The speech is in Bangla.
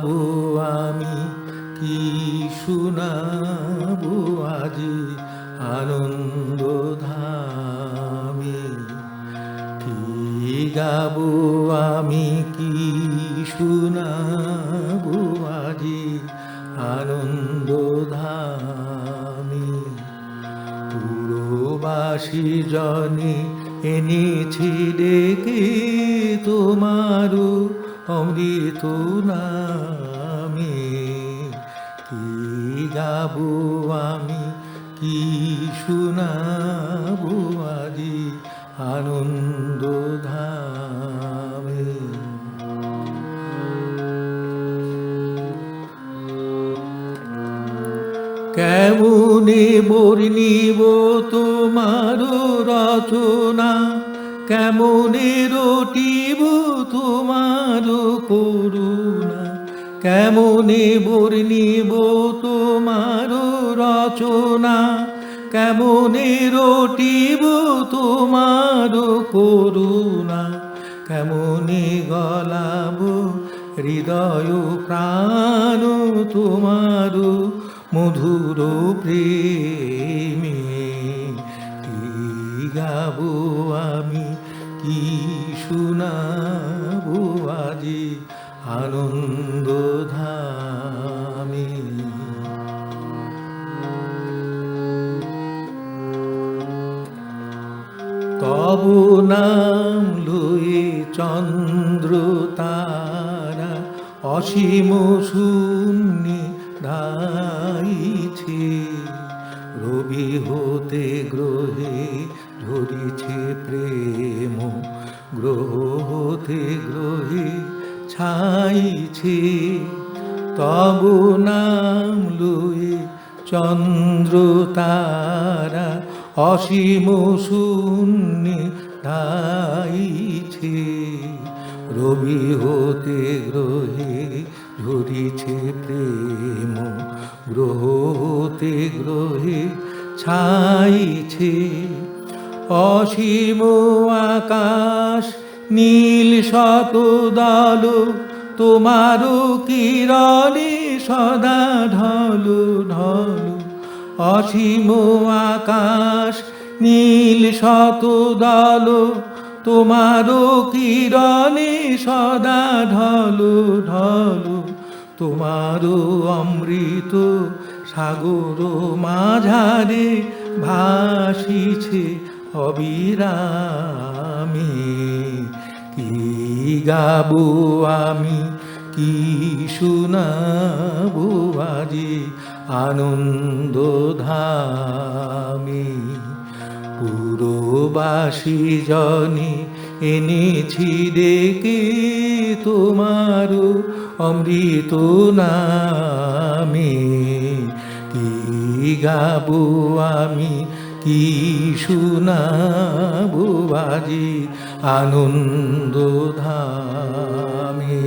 গাবো আমি, কি শুনাবো আজি আনন্দ ধামে। কি গাবো আমি, কি শুনাবো আজি আনন্দ ধামে। পুরবাসী জনে এনেছি ডেকে তোমারও অমৃত নামে। কি গাবো আমি, কি শুনাবো আজি আনন্দ ধামে। কেমনে বর্ণিব তোমার রচনা, কেমনে রটিব তোমার করুণা। কেমনে বর্ণিব তোমার রচনা, কেমনে রটিব তোমার করুণা। কেমনে গলাব হৃদয় প্রাণ তোমার মধুর প্রেমে। কি গাবো আমি, কি শুনাবো আজি আনন্দ ধামে। তব নাম লয়ে চন্দ্র তারা অসীম শূন্যে ধাইছে। রবি হতে গ্রহে ধরিছে প্রেম, গ্রহ হতে গ্রহে ছাইছে। তব নাম লয়ে চন্দ্র তারা অসীম শূন্যে ধাইছে। রবি হতে গ্রহে ঝরিছে প্রেম, গ্রহ হতে গ্রহে ছাইছে। অসীম আকাশ নীল শতদল, তোমারও কিরণে সদা ঢল ঢল। অসীম আকাশ নীল শতদল, তোমারও কিরণে সদা ঢল ঢল। তোমারও অমৃত সাগর মাঝারে ভাসিছে অবিরামে। কি গাবো আমি, কি শুনাবো আজি আনন্দ ধামে। পুরবাসী জনে এনেছি ডেকে তোমারও অমৃত নামে। কি গাবো আমি, কি শুনাবো আজি আনন্দ ধামে।